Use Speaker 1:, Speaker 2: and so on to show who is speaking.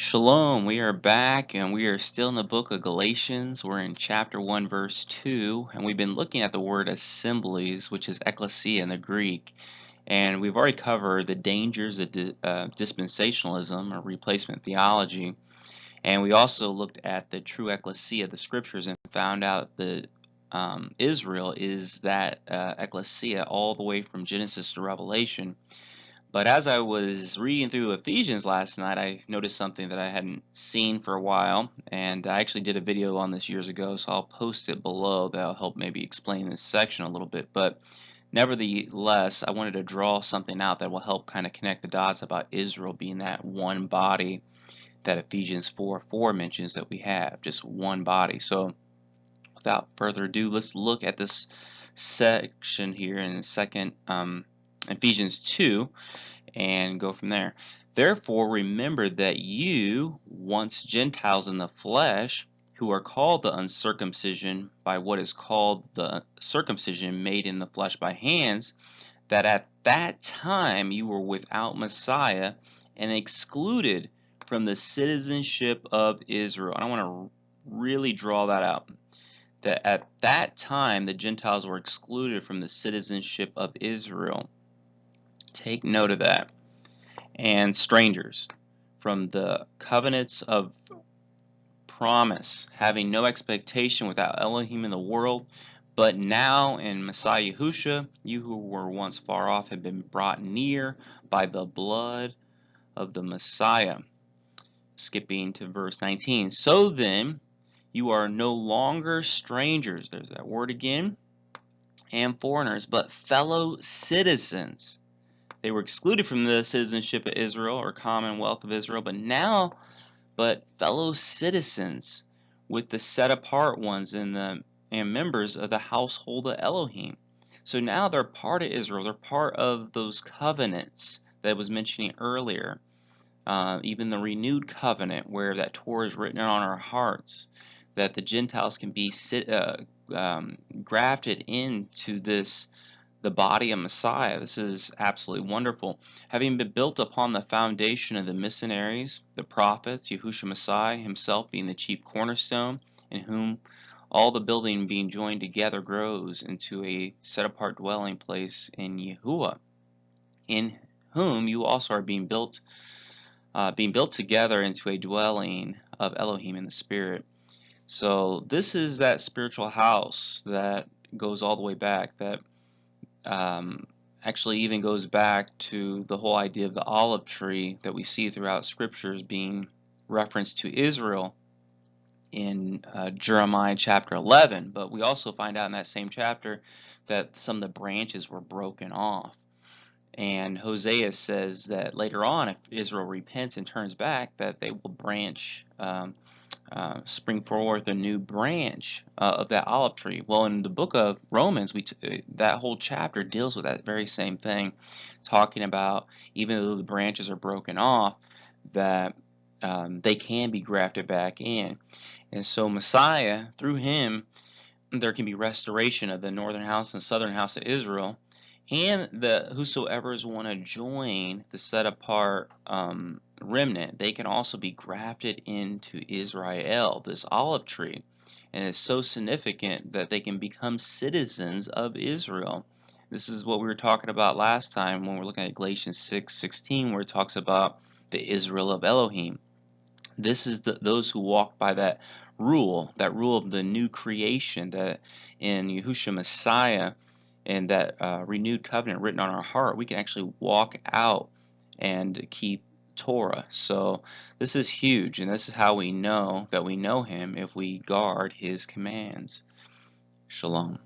Speaker 1: Shalom, we are back and we are still in the book of Galatians. We're in chapter 1, verse 2, and we've been looking at the word assemblies, which is ecclesia in the Greek. And we've already covered the dangers of dispensationalism or replacement theology. And we also looked at the true ecclesia of the scriptures and found out that Israel is that ecclesia all the way from Genesis to Revelation. But as I was reading through Ephesians last night, I noticed something that I hadn't seen for a while, and I actually did a video on this years ago, so I'll post it below. That'll help maybe explain this section a little bit. But nevertheless, I wanted to draw something out that will help kind of connect the dots about Israel being that one body that Ephesians 4:4 mentions that we have, just one body. So without further ado, let's look at this section here in Ephesians 2 and go from there. Therefore, remember that you, once Gentiles in the flesh, who are called the uncircumcision by what is called the circumcision made in the flesh by hands, that at that time you were without Messiah and excluded from the citizenship of Israel. And I want to really draw that out. That at that time the Gentiles were excluded from the citizenship of Israel. Take note of that. And strangers from the covenants of promise, having no expectation without Elohim in the world, but now in Messiah Yehusha, you who were once far off have been brought near by the blood of the Messiah. Skipping to verse 19. So then, you are no longer strangers, there's that word again, and foreigners, but fellow citizens. They were excluded from the citizenship of Israel or commonwealth of Israel, but fellow citizens with the set apart ones and members of the household of Elohim. So now they're part of Israel. They're part of those covenants that I was mentioning earlier. Even the renewed covenant where that Torah is written on our hearts, that the Gentiles can be grafted into the body of Messiah. This is absolutely wonderful. Having been built upon the foundation of the missionaries, the prophets, Yehusha Messiah himself being the chief cornerstone, in whom all the building being joined together grows into a set-apart dwelling place in Yahuwah, in whom you also are being built together into a dwelling of Elohim in the Spirit. So this is that spiritual house that goes all the way back, that actually even goes back to the whole idea of the olive tree that we see throughout scriptures being referenced to Israel in Jeremiah chapter 11. But we also find out in that same chapter that some of the branches were broken off. And Hosea says that later on, if Israel repents and turns back, that they will spring forth a new branch of that olive tree. Well, in the book of Romans, that whole chapter deals with that very same thing, talking about even though the branches are broken off, that they can be grafted back in. And so Messiah, through him, there can be restoration of the northern house and southern house of Israel, and whosoever's want to join the set apart remnant, they can also be grafted into Israel, this olive tree. And it's so significant that they can become citizens of Israel. This is what we were talking about last time when we were looking at Galatians 6:16, where it talks about the Israel of Elohim. This is those who walk by that rule of the new creation, that in Yehusha Messiah and that renewed covenant written on our heart, we can actually walk out and keep Torah. So this is huge, and this is how we know that we know him, if we guard his commands. Shalom.